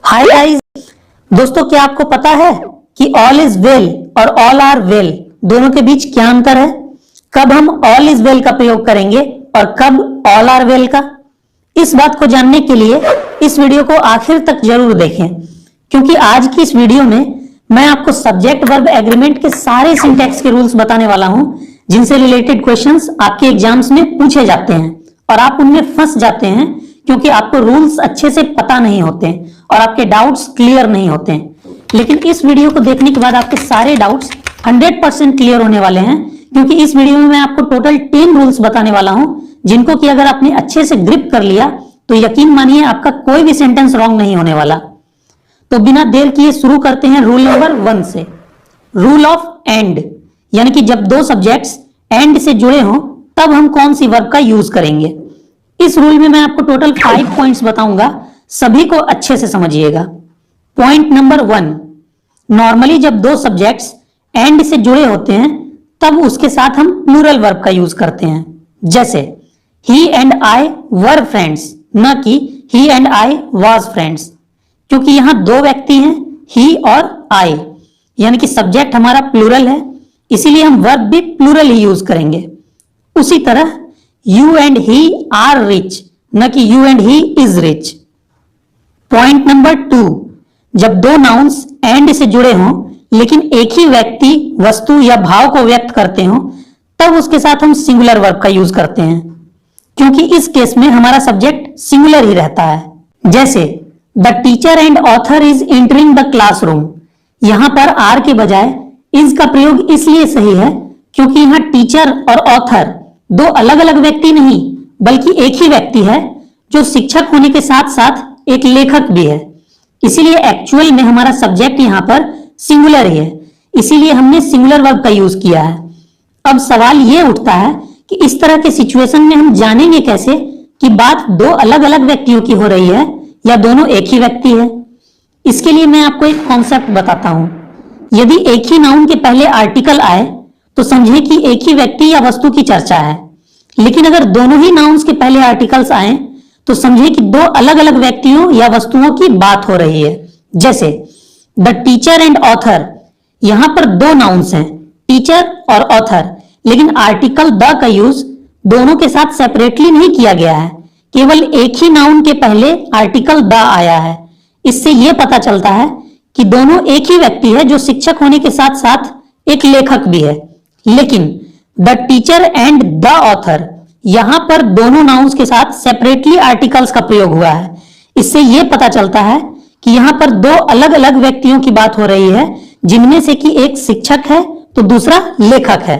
Hi guys. दोस्तों, क्या आपको पता है कि ऑल इज वेल और ऑल आर वेल दोनों के बीच क्या अंतर है? कब हम ऑल इज वेल का प्रयोग करेंगे और कब ऑल आर वेल का? इस बात को जानने के लिए इस वीडियो को आखिर तक जरूर देखें, क्योंकि आज की इस वीडियो में मैं आपको सब्जेक्ट वर्ब एग्रीमेंट के सारे सिंटैक्स के रूल्स बताने वाला हूं, जिनसे रिलेटेड क्वेश्चंस आपके एग्जाम्स में पूछे जाते हैं और आप उनमें फंस जाते हैं क्योंकि आपको रूल्स अच्छे से पता नहीं होते और आपके डाउट्स क्लियर नहीं होते हैं। लेकिन इस वीडियो को देखने के बाद आपके सारे डाउट्स 100% क्लियर होने वाले हैं, क्योंकि इस वीडियो में मैं आपको टोटल 10 रूल्स बताने वाला हूं, जिनको कि अगर आपने अच्छे से ग्रिप कर लिया तो यकीन मानिए आपका कोई भी सेंटेंस रॉन्ग नहीं होने वाला। तो बिना देर किए शुरू करते हैं रूल नंबर 1 से। रूल ऑफ एंड, यानी कि जब दो सब्जेक्ट्स एंड से जुड़े हों तब हम कौन सी वर्ब का यूज करेंगे। इस रूल में मैं आपको टोटल 5 पॉइंट्स बताऊंगा, सभी को अच्छे से समझिएगा। पॉइंट नंबर 1, नॉर्मली जब दो सब्जेक्ट्स एंड से जुड़े होते हैं तब उसके साथ हम प्लूरल वर्ब का यूज करते हैं। जैसे ही एंड आई वर फ्रेंड्स, न कि ही एंड आई वाज फ्रेंड्स, क्योंकि यहां दो व्यक्ति हैं, ही और आई, यानी कि सब्जेक्ट हमारा प्लूरल है, इसीलिए हम वर्ब भी प्लूरल ही यूज करेंगे। उसी तरह you and he are rich, न कि you and he is rich. Point number 2, जब दो नाउन्स एंड से जुड़े हों लेकिन एक ही व्यक्ति, वस्तु या भाव को व्यक्त करते हों तब उसके साथ हम सिंगुलर वर्ब का यूज करते हैं, क्योंकि इस केस में हमारा सब्जेक्ट सिंगुलर ही रहता है। जैसे the teacher and author is entering the classroom, यहां पर आर के बजाय इज का प्रयोग इसलिए सही है क्योंकि यहां टीचर और ऑथर दो अलग अलग व्यक्ति नहीं बल्कि एक ही व्यक्ति है, जो शिक्षक होने के साथ साथ एक लेखक भी है। इसीलिए एक्चुअल में हमारा सब्जेक्ट यहां पर सिंगुलर ही है, इसीलिए हमने सिंगुलर वर्ब का यूज किया है। अब सवाल यह उठता है कि इस तरह के सिचुएशन में हम जानेंगे कैसे कि बात दो अलग अलग व्यक्तियों की हो रही है या दोनों एक ही व्यक्ति है। इसके लिए मैं आपको एक कॉन्सेप्ट बताता हूं। यदि एक ही नाउन के पहले आर्टिकल आए तो समझे कि एक ही व्यक्ति या वस्तु की चर्चा है, लेकिन अगर दोनों ही नाउन्स के पहले आर्टिकल्स आए तो समझे कि दो अलग अलग व्यक्तियों या वस्तुओं की बात हो रही है। जैसे द टीचर एंड ऑथर, यहां पर दो नाउन्स हैं, टीचर और ऑथर, लेकिन आर्टिकल द का यूज दोनों के साथ सेपरेटली नहीं किया गया है, केवल एक ही नाउन के पहले आर्टिकल द आया है। इससे यह पता चलता है कि दोनों एक ही व्यक्ति है, जो शिक्षक होने के साथ साथ एक लेखक भी है। लेकिन the teacher and the author, यहां पर दोनों नाउन्स के साथ सेपरेटली आर्टिकल्स का प्रयोग हुआ है। इससे यह पता चलता है कि यहां पर दो अलग अलग व्यक्तियों की बात हो रही है, जिनमें से कि एक शिक्षक है तो दूसरा लेखक है।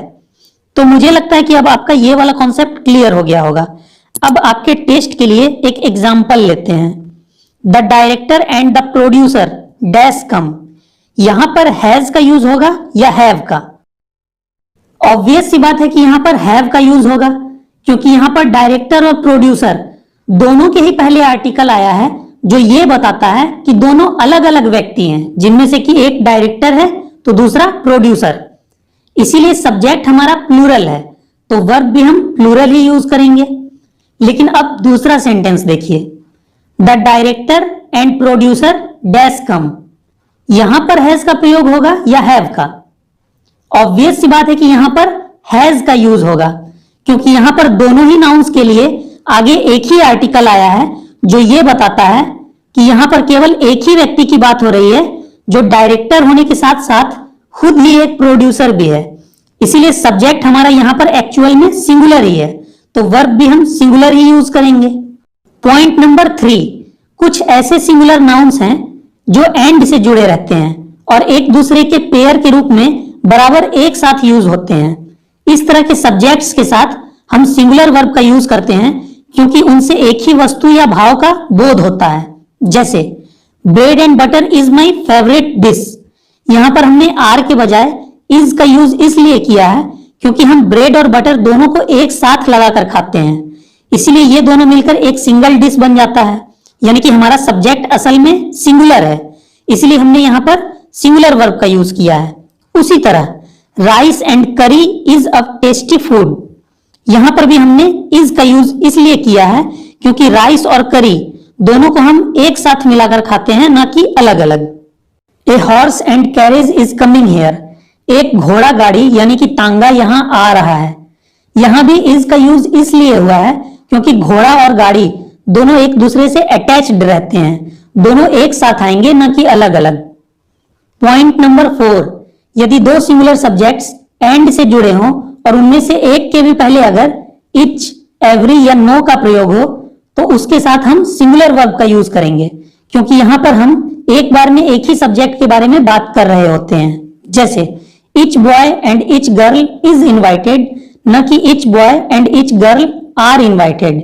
तो मुझे लगता है कि अब आपका यह वाला कॉन्सेप्ट क्लियर हो गया होगा। अब आपके टेस्ट के लिए एक एग्जाम्पल लेते हैं। The director and the producer dash come, यहां पर हैज का यूज होगा या हैव का? ऑब्वियस सी बात है कि यहां पर हैव का यूज होगा, क्योंकि यहां पर डायरेक्टर और प्रोड्यूसर दोनों के ही पहले आर्टिकल आया है, जो यह बताता है कि दोनों अलग अलग व्यक्ति हैं, जिनमें से कि एक डायरेक्टर है तो दूसरा प्रोड्यूसर। इसीलिए सब्जेक्ट हमारा प्लूरल है, तो वर्ब भी हम प्लूरल ही यूज करेंगे। लेकिन अब दूसरा सेंटेंस देखिए, the director and producer dash come, यहां पर हैज का प्रयोग होगा या हैव का? ऑब्वियस सी बात है कि यहां पर हैज का यूज होगा, क्योंकि यहां पर दोनों ही नाउन्स के लिए आगे एक ही आर्टिकल आया है, जो यह बताता है कि यहां पर केवल एक ही व्यक्ति की बात हो रही है, जो डायरेक्टर होने के साथ साथ खुद ही एक प्रोड्यूसर भी है। इसीलिए सब्जेक्ट हमारा यहां पर एक्चुअल में सिंगुलर ही है, तो वर्ब भी हम सिंगुलर ही यूज करेंगे। पॉइंट नंबर 3, कुछ ऐसे सिंगुलर नाउन्स हैं जो एंड से जुड़े रहते हैं और एक दूसरे के पेयर के रूप में बराबर एक साथ यूज होते हैं। इस तरह के सब्जेक्ट्स के साथ हम सिंगुलर वर्ब का यूज करते हैं, क्योंकि उनसे एक ही वस्तु या भाव का बोध होता है। जैसे bread and butter is my favourite dish, यहां पर हमने आर के बजाय इज का यूज इसलिए किया है क्योंकि हम ब्रेड और बटर दोनों को एक साथ लगाकर खाते हैं, इसीलिए ये दोनों मिलकर एक सिंगल डिश बन जाता है, यानी कि हमारा सब्जेक्ट असल में सिंगुलर है, इसलिए हमने यहां पर सिंगुलर वर्ब का यूज किया है। उसी तरह राइस एंड करी इज अ टेस्टी फूड, यहां पर भी हमने इज का यूज इसलिए किया है क्योंकि राइस और करी दोनों को हम एक साथ मिलाकर खाते हैं, ना कि अलग अलग। A horse and carriage is coming here. एक घोड़ा गाड़ी यानी कि तांगा यहां आ रहा है। यहां भी इज का यूज इसलिए हुआ है क्योंकि घोड़ा और गाड़ी दोनों एक दूसरे से अटैच्ड रहते हैं, दोनों एक साथ आएंगे, ना कि अलग अलग। पॉइंट नंबर 4, यदि दो सिंगुलर सब्जेक्ट्स एंड से जुड़े हों और उनमें से एक के भी पहले अगर इच, एवरी या नो का प्रयोग हो तो उसके साथ हम सिंगुलर वर्ब का यूज करेंगे, क्योंकि यहां पर हम एक बार में एक ही सब्जेक्ट के बारे में बात कर रहे होते हैं। जैसे each boy and each girl is invited, न कि each boy and each girl are invited.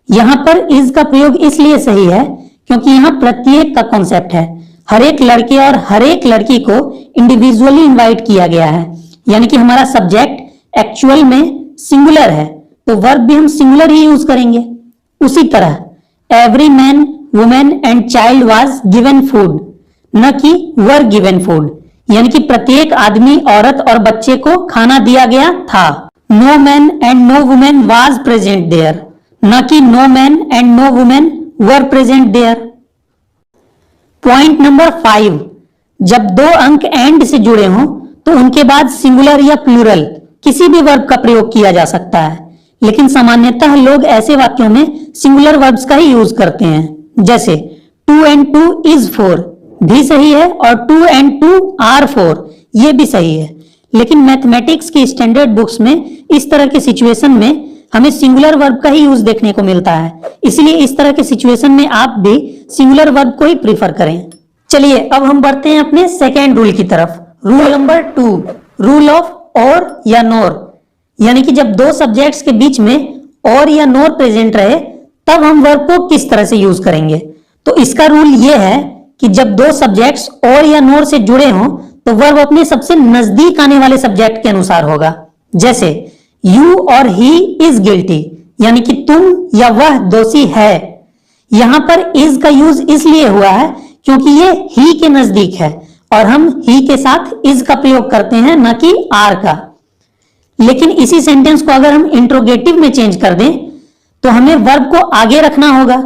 यहां पर इज का प्रयोग इसलिए सही है क्योंकि यहां प्रत्येक का कॉन्सेप्ट है। हर एक लड़के और हर एक लड़की को इंडिविजुअली इनवाइट किया गया है, यानी कि हमारा सब्जेक्ट एक्चुअल में सिंगुलर है, तो वर्ब भी हम सिंगुलर ही यूज करेंगे। उसी तरह every man, women and child was given food, न कि वर गिवन फूड, यानी कि प्रत्येक आदमी, औरत और बच्चे को खाना दिया गया था। No man and no women was present there, न कि no man and no women were present there. Point number 5, जब दो अंक एंड से जुड़े हों तो उनके बाद सिंगुलर या प्लूरल किसी भी वर्ब का प्रयोग किया जा सकता है, लेकिन सामान्यतः लोग ऐसे वाक्यों में सिंगुलर वर्ब्स का ही यूज करते हैं। जैसे 2 and 2 is 4 भी सही है और 2 and 2 are 4 ये भी सही है, लेकिन मैथमेटिक्स की स्टैंडर्ड बुक्स में इस तरह के सिचुएशन में हमें सिंगुलर वर्ब का ही यूज देखने को मिलता है, इसलिए इस तरह के सिचुएशन में आप भी सिंगुलर वर्ब को ही प्रीफर करें। चलिए अब हम बढ़ते हैं अपने सेकेंड रूल की तरफ। रूल नंबर 2, रूल ऑफ और या नोर, यानी कि जब दो सब्जेक्ट्स के बीच में और या नोर प्रेजेंट रहे तब हम वर्ब को किस तरह से यूज करेंगे। तो इसका रूल यह है कि जब दो सब्जेक्ट्स और या नोर से जुड़े हों तो वर्ब अपने सबसे नजदीक आने वाले सब्जेक्ट के अनुसार होगा। जैसे यू और ही इज गिल्टी, यानी कि तुम या वह दोषी है। यहां पर इज का यूज इसलिए हुआ है क्योंकि ये ही के नजदीक है और हम ही के साथ इज का प्रयोग करते हैं, न कि आर का। लेकिन इसी सेंटेंस को अगर हम इंट्रोगेटिव में चेंज कर दें तो हमें वर्ब को आगे रखना होगा,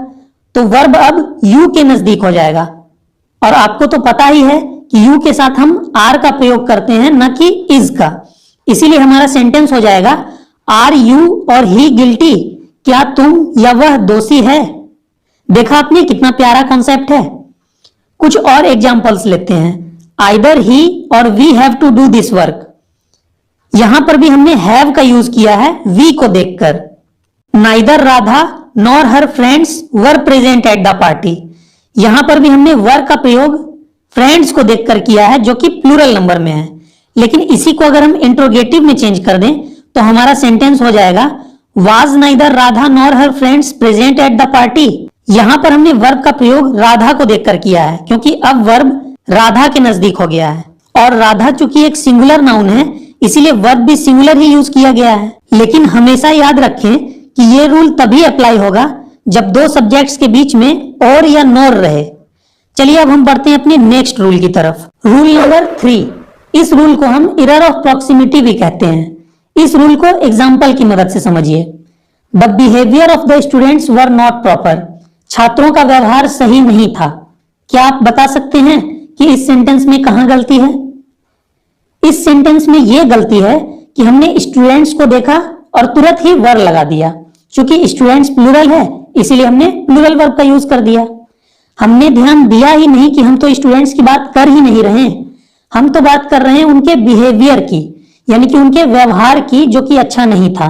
तो वर्ब अब यू के नजदीक हो जाएगा। और आपको तो पता ही है कि यू के साथ हम आर का प्रयोग करते हैं, न कि इज का। इसीलिए हमारा सेंटेंस हो जाएगा आर यू और ही गिल्टी, क्या तुम या वह दोषी है। देखा आपने कितना प्यारा कॉन्सेप्ट है। कुछ और एग्जांपल्स लेते हैं। Either he or we have to do this work, यहां पर भी हमने हैव का यूज किया है वी को देखकर। Neither Radha nor her friends were present at the party, यहां पर भी हमने वर का प्रयोग फ्रेंड्स को देखकर किया है, जो कि प्लूरल नंबर में है। लेकिन इसी को अगर हम इंट्रोगेटिव में चेंज कर दें तो हमारा सेंटेंस हो जाएगा was neither Radha nor her friends present at the party. यहां पर हमने वर्ब का प्रयोग राधा को देखकर किया है, क्योंकि अब वर्ब राधा के नजदीक हो गया है और राधा चूंकि एक सिंगुलर नाउन है इसीलिए वर्ब भी सिंगुलर ही यूज किया गया है। लेकिन हमेशा याद रखें कि ये रूल तभी अप्लाई होगा जब दो सब्जेक्ट्स के बीच में और या नोर रहे। चलिए अब हम बढ़ते हैं अपने नेक्स्ट रूल की तरफ। रूल नंबर 3, इस रूल को हम एरर ऑफ प्रॉक्सिमिटी भी कहते हैं। इस रूल को एग्जाम्पल की मदद से समझिए। The behaviour of the students were not proper, छात्रों का व्यवहार सही नहीं था। क्या आप बता सकते हैं कि इस सेंटेंस में कहां गलती है? इस सेंटेंस में यह गलती है कि हमने स्टूडेंट्स को देखा और तुरंत ही वर लगा दिया। क्योंकि स्टूडेंट्स प्लूरल है इसीलिए हमने प्लूरल वर्ब का यूज कर दिया। हमने ध्यान दिया ही नहीं कि हम तो स्टूडेंट्स की बात कर ही नहीं रहे हैं, हम तो बात कर रहे हैं उनके बिहेवियर की, यानी कि उनके व्यवहार की, जो कि अच्छा नहीं था।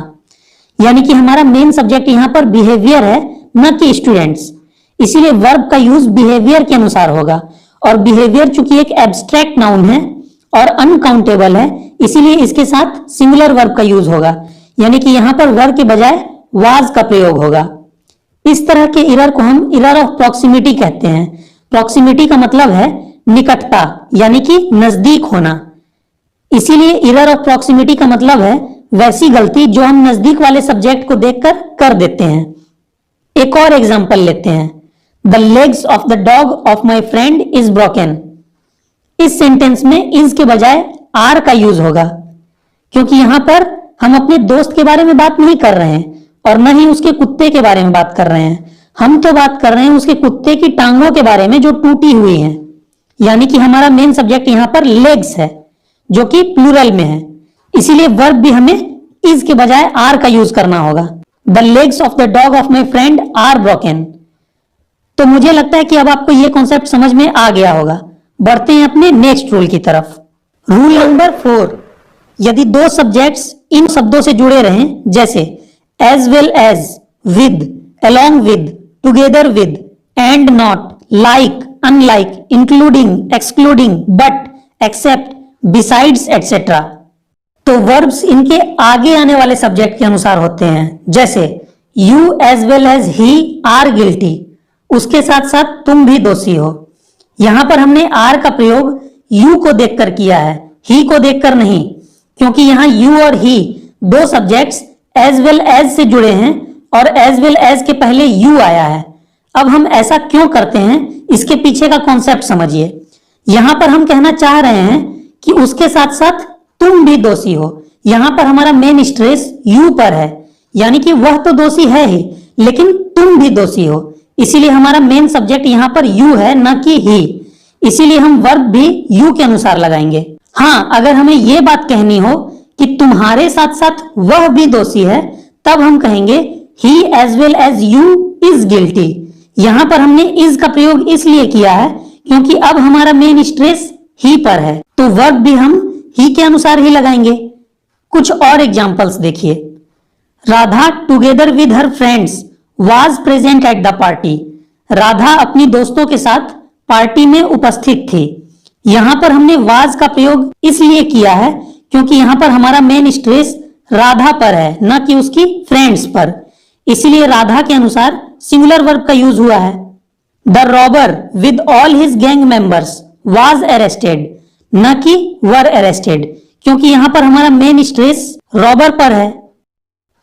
यानी कि हमारा मेन सब्जेक्ट यहाँ पर बिहेवियर है, न कि स्टूडेंट्स। इसीलिए वर्ब का यूज बिहेवियर के अनुसार होगा। और बिहेवियर चूंकि एक एब्स्ट्रैक्ट नाउन है और अनकाउंटेबल है, इसीलिए इसके साथ सिंगुलर वर्ब का यूज होगा, यानी कि यहां पर वर के बजाय वाज का प्रयोग होगा। इस तरह के एरर को हम एरर ऑफ प्रॉक्सिमिटी कहते हैं। प्रॉक्सिमिटी का मतलब है निकटता, यानी कि नजदीक होना। इसीलिए एरर ऑफ प्रॉक्सिमिटी का मतलब है वैसी गलती जो हम नजदीक वाले सब्जेक्ट को देखकर कर देते हैं। एक और एग्जांपल लेते हैं। The legs of the dog of my friend is broken. इस सेंटेंस में इज के बजाय आर का यूज होगा, क्योंकि यहां पर हम अपने दोस्त के बारे में बात नहीं कर रहे हैं और न ही उसके कुत्ते के बारे में बात कर रहे हैं। हम तो बात कर रहे हैं उसके कुत्ते की टांगों के बारे में जो टूटी हुई हैं, यानी कि हमारा मेन सब्जेक्ट यहां पर लेग्स है जो कि प्लूरल में है, इसीलिए वर्ब भी हमें इज के बजाय आर का यूज करना होगा। The legs of the dog of my friend are broken. तो मुझे लगता है कि अब आपको यह कॉन्सेप्ट समझ में आ गया होगा। बढ़ते हैं अपने नेक्स्ट रूल की तरफ। रूल नंबर 4, यदि दो सब्जेक्ट्स इन शब्दों से जुड़े रहें, जैसे as well as, with, along with, together with, and not, like, unlike, including, excluding, but, except, besides, etc. तो verbs इनके आगे आने वाले सब्जेक्ट के अनुसार होते हैं, जैसे you as well as he are guilty, उसके साथ साथ तुम भी दोषी हो। यहां पर हमने are का प्रयोग you को देखकर किया है, he को देखकर नहीं, क्योंकि यहां you और he दो सब्जेक्ट्स as well as से जुड़े हैं और एज वेल एज के पहले यू आया है। अब हम ऐसा क्यों करते हैं, इसके पीछे का कॉन्सेप्ट समझिए। यहां पर हम कहना चाह रहे हैं कि उसके साथ साथ तुम भी दोषी हो। यहां पर हमारा मेन स्ट्रेस यू पर है, यानी कि वह तो दोषी है ही, लेकिन तुम भी दोषी हो, इसीलिए हमारा मेन सब्जेक्ट यहां पर यू है, न कि ही। इसीलिए हम वर्ब भी यू के अनुसार लगाएंगे। हाँ, अगर हमें यह बात कहनी हो कि तुम्हारे साथ साथ वह भी दोषी है, तब हम कहेंगे he as well as you is guilty। यहां पर हमने is का प्रयोग इसलिए किया है क्योंकि अब हमारा मेन स्ट्रेस ही पर है, तो वर्ब भी हम ही के अनुसार ही लगाएंगे। कुछ और एग्जांपल्स देखिए। Radha together with her friends was present at the party. Radha अपनी दोस्तों के साथ पार्टी में उपस्थित थी। यहां पर हमने वाज का प्रयोग इसलिए किया है क्योंकि यहां पर हमारा मेन स्ट्रेस राधा पर है, न कि उसकी फ्रेंड्स पर, इसलिए राधा के अनुसार सिंगुलर वर्ब का यूज हुआ है। The robber with all his gang members was arrested, न कि वर अरेस्टेड, क्योंकि यहां पर हमारा मेन स्ट्रेस रॉबर पर है।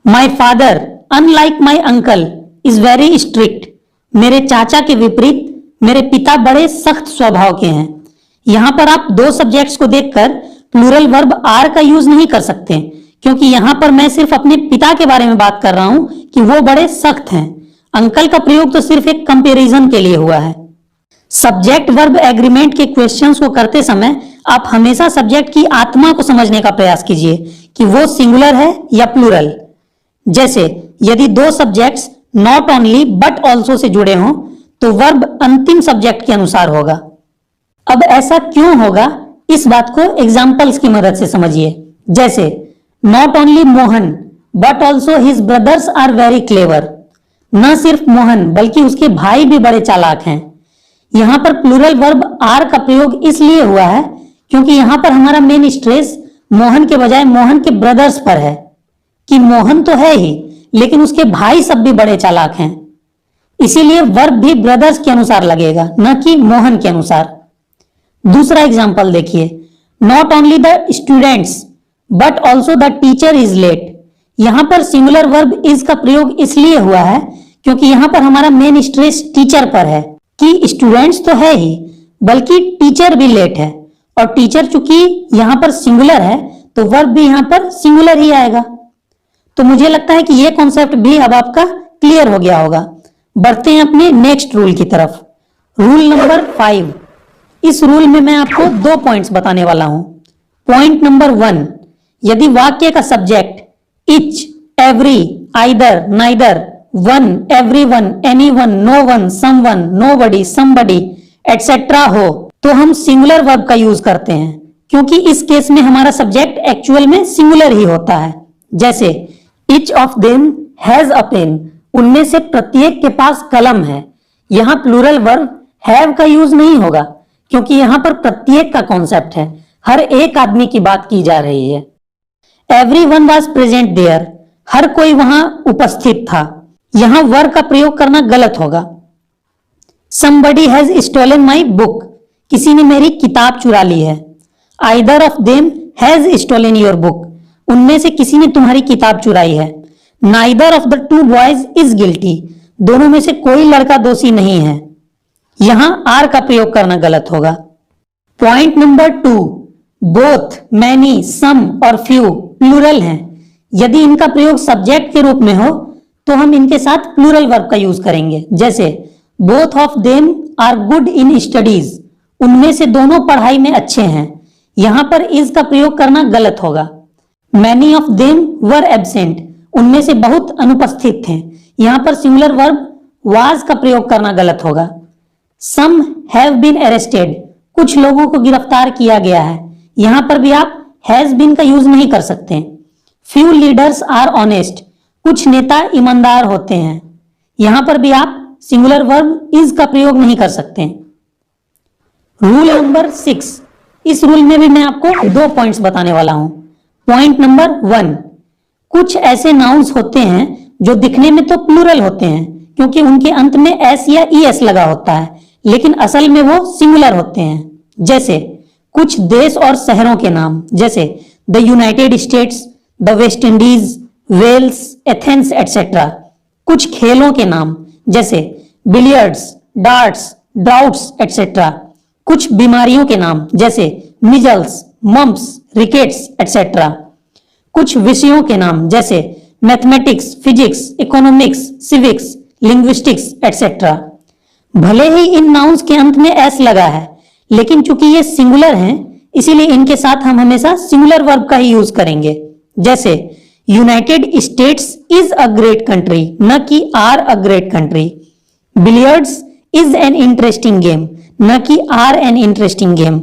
My father unlike my uncle is very strict. मेरे चाचा के विपरीत मेरे पिता बड़े सख्त स्वभाव के हैं। यहां पर आप दो सब्जेक्ट्स को देखकर प्लूरल वर्ब आर का यूज नहीं कर सकते, क्योंकि यहां पर मैं सिर्फ अपने पिता के बारे में बात कर रहा हूं कि वो बड़े सख्त हैं। अंकल का प्रयोग तो सिर्फ एक कंपैरिजन के लिए हुआ है। सब्जेक्ट वर्ब एग्रीमेंट के क्वेश्चंस को करते समय आप हमेशा सब्जेक्ट की आत्मा को समझने का प्रयास कीजिए कि वो सिंगुलर है या प्लूरल। जैसे यदि दो subjects not only but also say जुड़े हों तो वर्ब अंतिम सब्जेक्ट के अनुसार होगा। अब ऐसा क्यों होगा, इस बात को एग्जाम्पल्स की मदद से समझिए। जैसे not only Mohan but also his brothers are very clever. न सिर्फ मोहन बल्कि उसके भाई भी बड़े चालाक हैं। यहां पर प्लूरल वर्ब आर का प्रयोग इसलिए हुआ है क्योंकि यहां पर हमारा मेन स्ट्रेस मोहन के बजाय मोहन के ब्रदर्स पर है, कि मोहन तो है ही लेकिन उसके भाई सब भी बड़े चालाक हैं। इसीलिए वर्ब भी ब्रदर्स के अनुसार लगेगा, न कि मोहन के अनुसार। दूसरा एग्जाम्पल देखिए। Not only the students but also the teacher is late. यहां पर सिंगुलर वर्ब इज का प्रयोग इसलिए हुआ है क्योंकि यहां पर हमारा मेन स्ट्रेस टीचर पर है, कि स्टूडेंट्स तो है ही बल्कि टीचर भी लेट है, और टीचर चूंकि यहां पर सिंगुलर है तो वर्ब भी यहां पर सिंगुलर ही आएगा। तो मुझे लगता है कि यह कॉन्सेप्ट भी अब आपका क्लियर हो गया होगा। बढ़ते हैं अपने नेक्स्ट रूल की तरफ। Rule number 5। इस रूल में मैं आपको 2 पॉइंट्स बताने वाला हूं। पॉइंट नंबर 1, यदि वाक्य का subject each, every, either, neither, one, everyone, anyone, no one, someone, nobody, somebody etcetera हो तो हम सिंगुलर वर्ब का यूज करते हैं, क्योंकि इस केस में हमारा सब्जेक्ट एक्चुअल में सिंगुलर ही होता है। जैसे each of them has a pen, उनमें से प्रत्येक के पास कलम है। यहां प्लूरल वर्ब हैव का यूज नहीं होगा क्योंकि यहां पर प्रत्येक का कॉन्सेप्ट है, हर एक आदमी की बात की जा रही है। एवरीवन वाज प्रेजेंट देयर, हर कोई वहां उपस्थित था। यहां वर का प्रयोग करना गलत होगा। Somebody has stolen my book, किसी ने मेरी किताब चुरा ली है। Either of them has stolen your book, उनमें से किसी ने तुम्हारी किताब चुराई है। Neither of the two boys is guilty, दोनों में से कोई लड़का दोषी नहीं है। यहां आर का प्रयोग करना गलत होगा। पॉइंट नंबर 2, बोथ, मैनी, सम और फ्यू प्लूरल हैं। यदि इनका प्रयोग सब्जेक्ट के रूप में हो तो हम इनके साथ प्लूरल वर्ब का यूज करेंगे। जैसे both of them are good in studies, उनमें से दोनों पढ़ाई में अच्छे हैं। यहां पर इज का प्रयोग करना गलत होगा। Many of them were absent, उनमें से बहुत अनुपस्थित थे। यहां पर सिंगुलर वर्ब वाज का प्रयोग करना गलत होगा। सम हैव बीन अरेस्टेड, कुछ लोगों को गिरफ्तार किया गया है। यहां पर भी आप हैज बीन का यूज नहीं कर सकते। फ्यू लीडर्स आर ऑनेस्ट, कुछ नेता ईमानदार होते हैं। यहां पर भी आप सिंगुलर वर्ब इज का प्रयोग नहीं कर सकते। रूल नंबर 6, इस रूल में भी मैं आपको 2 पॉइंट्स बताने वाला हूं। पॉइंट नंबर 1, कुछ ऐसे नाउन्स होते हैं जो दिखने में तो प्लूरल होते हैं क्योंकि उनके अंत में एस या ईएस लगा होता है, लेकिन असल में वो सिंगुलर होते हैं। जैसे कुछ देश और शहरों के नाम, जैसे the United States, the West Indies, Wales, Athens etcetera. कुछ खेलों के नाम, जैसे बिलियर्ड्स, डार्ट्स, ड्राउट्स एटसेट्रा। कुछ बीमारियों के नाम, जैसे मिजल्स, मम्प्स, रिकेट्स एटसेट्रा। कुछ विषयों के नाम, जैसे mathematics, physics, economics, civics, linguistics etcetera. भले ही इन नाउन्स के अंत में एस लगा है, लेकिन चूंकि ये सिंगुलर हैं, इसीलिए इनके साथ हम हमेशा सिंगुलर वर्ब का ही यूज करेंगे। जैसे United States is a great country, न कि are a great country. Billiards is an interesting game, न कि are an interesting game.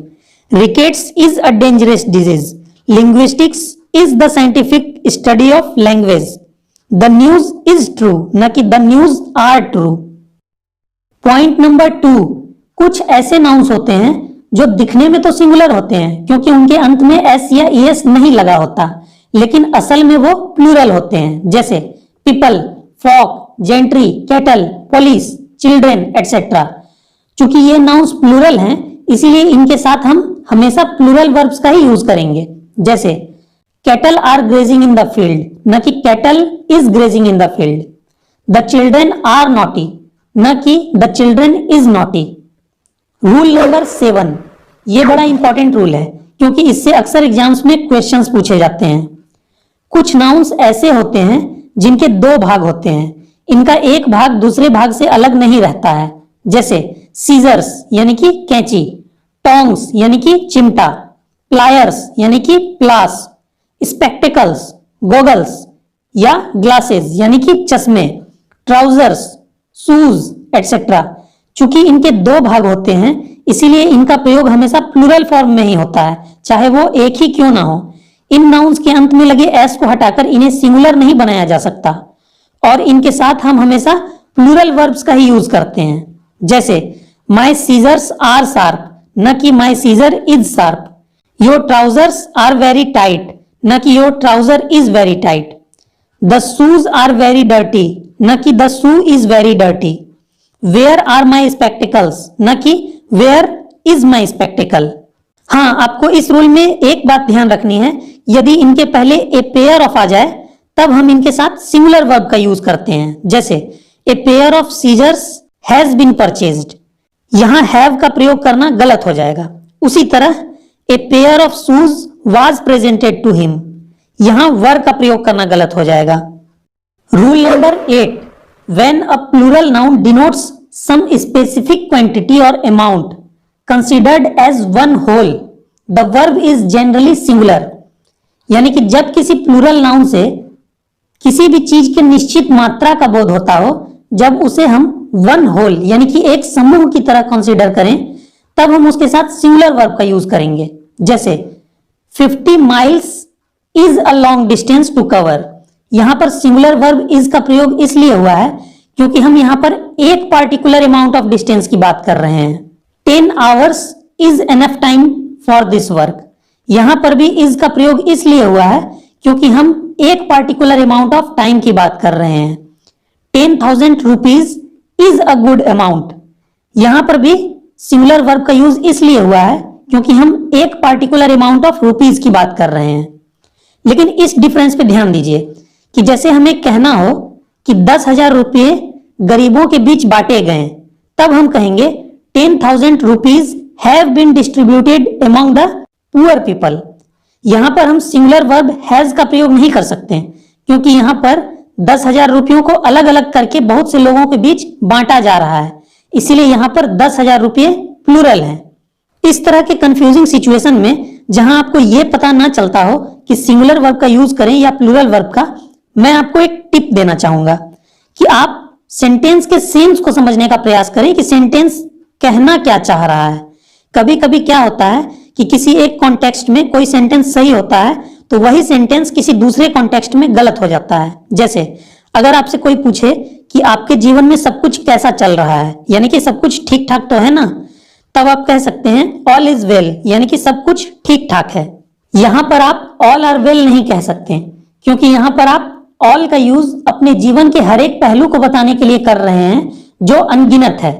Rickets is a dangerous disease. Linguistics is the scientific study of language. The news is true, न कि the news are true. Point number 2, कुछ ऐसे nouns होते हैं जो दिखने में तो सिंगुलर होते हैं क्योंकि उनके अंत में एस या ईएस नहीं लगा होता, लेकिन असल में वो प्लूरल होते हैं। जैसे people, frock, gentry, cattle, police, children etcetera. चूंकि ये नाउन्स प्लूरल हैं, इसीलिए इनके साथ हम हमेशा प्लूरल वर्ब्स का ही यूज करेंगे। जैसे cattle are grazing in the field, न कि cattle is grazing in the field. The children are naughty, न कि the children is naughty. Rule number 7, ये बड़ा इंपॉर्टेंट रूल है क्योंकि इससे अक्सर एग्जाम्स में क्वेश्चंस पूछे जाते हैं। कुछ नाउन्स ऐसे होते हैं जिनके 2 भाग होते हैं, इनका एक भाग दूसरे भाग से अलग नहीं रहता है। जैसे सीजर्स यानी कि कैंची, टोंग्स यानी कि चिमटा, प्लायर्स यानी कि प्लास, स्पेक्टिकल्स, गोगल्स या ग्लासेस यानी कि चश्मे, ट्राउजर्स, शूज एटसेट्रा। चूंकि इनके 2 भाग होते हैं, इसीलिए इनका प्रयोग हमेशा प्लूरल फॉर्म में ही होता है, चाहे वो एक ही क्यों ना हो। इन नाउन्स के अंत में लगे एस को हटाकर इन्हें सिंगुलर नहीं बनाया जा सकता और इनके साथ हम हमेशा प्लूरल वर्ब्स का ही यूज करते हैं। जैसे माई सीजर्स आर शार्प, न कि my scissor is sharp. Your trousers are very tight, न कि your trouser is very tight. The shoes are very dirty, न कि the shoe is very dirty. Where are my spectacles, न कि where is my spectacled. हाँ, आपको इस rule में एक बात ध्यान रखनी है, यदि इनके पहले ए पेयर ऑफ आ जाए तब हम इनके साथ सिंगुलर वर्ब का यूज करते हैं। जैसे a pair of scissors has been purchased, यहां हैव का प्रयोग करना गलत हो जाएगा। उसी तरह a pair of shoes was presented to him, यहां वर का प्रयोग करना गलत हो जाएगा। Rule number 8, when a plural noun denotes some specific quantity और amount considered as one whole, the verb is generally singular. यानी कि जब किसी प्लूरल नाउन से किसी भी चीज की निश्चित मात्रा का बोध होता हो, जब उसे हम वन होल यानी कि एक समूह की तरह कंसीडर करें, तब हम उसके साथ सिंगुलर वर्ब का यूज करेंगे। जैसे 50 miles is a long distance to cover, यहां पर सिंगुलर वर्ब इज का प्रयोग इसलिए हुआ है क्योंकि हम यहां पर एक पार्टिकुलर अमाउंट ऑफ डिस्टेंस की बात कर रहे हैं। 10 hours is enough time for this work, यहां पर भी इज का प्रयोग इसलिए हुआ है क्योंकि हम एक पार्टिकुलर अमाउंट ऑफ टाइम की बात कर रहे हैं। 10,000 rupees is a good amount, यहां पर भी सिंगुलर वर्ब का यूज इसलिए हुआ है क्योंकि हम एक पार्टिकुलर अमाउंट ऑफ रुपीज की बात कर रहे हैं। लेकिन इस डिफरेंस पे ध्यान दीजिए कि जैसे हमें कहना हो कि 10,000 रुपये गरीबों के बीच बांटे गए, तब हम कहेंगे 10,000 rupees have been distributed among the poor people. यहां पर हम सिंगुलर वर्ब हैज का प्रयोग नहीं कर सकते क्योंकि यहां पर 10,000 रुपयों को अलग अलग करके बहुत से लोगों के बीच बांटा जा रहा है, इसीलिए यहां पर 10,000 रुपये प्लूरल है। इस तरह के कंफ्यूजिंग सिचुएशन में जहां आपको यह पता ना चलता हो कि सिंगुलर वर्ब का यूज करें या प्लूरल वर्ब का, मैं आपको एक टिप देना चाहूंगा कि आप सेंटेंस के सेंस को समझने का प्रयास करें कि सेंटेंस कहना क्या चाह रहा है। कभी कभी क्या होता है कि किसी एक कॉन्टेक्स्ट में कोई सेंटेंस सही होता है तो वही सेंटेंस किसी दूसरे कॉन्टेक्स्ट में गलत हो जाता है। जैसे अगर आपसे कोई पूछे कि आपके जीवन में सब कुछ कैसा चल रहा है, यानी कि सब कुछ ठीक ठाक तो है ना, तब आप कह सकते हैं ऑल इज वेल, यानी कि सब कुछ ठीक ठाक है। यहां पर आप ऑल आर वेल नहीं कह सकते, क्योंकि यहां पर आप ऑल का यूज अपने जीवन के हर एक पहलू को बताने के लिए कर रहे हैं जो अनगिनत है,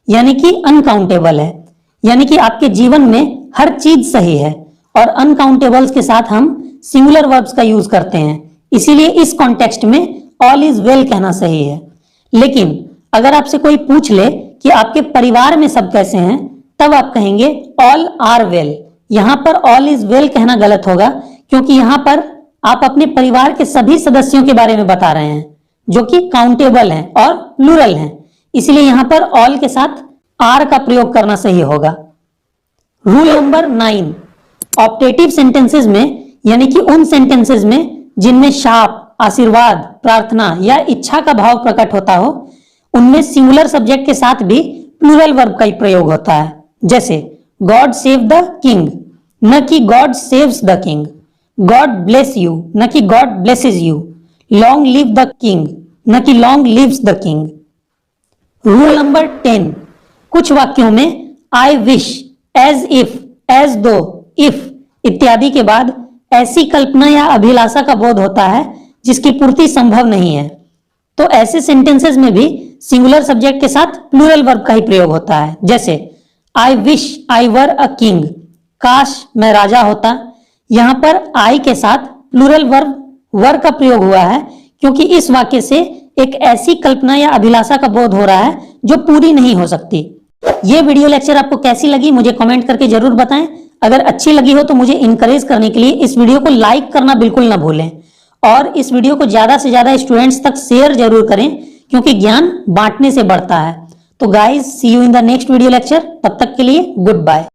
यानी कि अनकाउंटेबल है। यानी कि आपके जीवन में हर चीज सही है और अनकाउंटेबल्स के साथ हम सिंगुलर वर्ब्स का यूज करते हैं, इसीलिए इस कॉन्टेक्स्ट में ऑल इज वेल कहना सही है। लेकिन अगर आपसे कोई पूछ ले कि आपके परिवार में सब कैसे हैं, तब आप कहेंगे ऑल आर वेल। यहां पर ऑल इज वेल कहना गलत होगा, क्योंकि यहां पर आप अपने परिवार के सभी सदस्यों के बारे में बता रहे हैं जो कि काउंटेबल हैं और प्लूरल हैं, इसलिए यहां पर ऑल के साथ आर का प्रयोग करना सही होगा। रूल नंबर 9, ऑप्टेटिव सेंटेंसेस में, यानी कि उन सेंटेंसेस में जिनमें शाप, आशीर्वाद, प्रार्थना या इच्छा का भाव प्रकट होता हो, उनमें सिंगुलर सब्जेक्ट के साथ भी प्लूरल वर्ब का ही प्रयोग होता है। जैसे गॉड सेव द किंग, न कि God saves the king. God bless you, न कि God blesses you. Long live the king, न कि long lives the king. Rule number 10, कुछ वाक्यों में I wish, as if, as though, if इत्यादि के बाद ऐसी कल्पना या अभिलाषा का बोध होता है जिसकी पूर्ति संभव नहीं है, तो ऐसे सेंटेंसेस में भी सिंगुलर सब्जेक्ट के साथ प्लूरल वर्ब का ही प्रयोग होता है। जैसे I wish I were a king, काश मैं राजा होता। यहां पर आई के साथ प्लूरल वर्ब वर का प्रयोग हुआ है, क्योंकि इस वाक्य से एक ऐसी कल्पना या अभिलाषा का बोध हो रहा है जो पूरी नहीं हो सकती। ये वीडियो लेक्चर आपको कैसी लगी मुझे कमेंट करके जरूर बताएं। अगर अच्छी लगी हो तो मुझे इनकरेज करने के लिए इस वीडियो को लाइक करना बिल्कुल ना भूलें, और इस वीडियो को ज्यादा से ज्यादा स्टूडेंट्स तक शेयर जरूर करें, क्योंकि ज्ञान बांटने से बढ़ता है। तो guys, see you in the next video lecture. तब तक के लिए गुड बाय।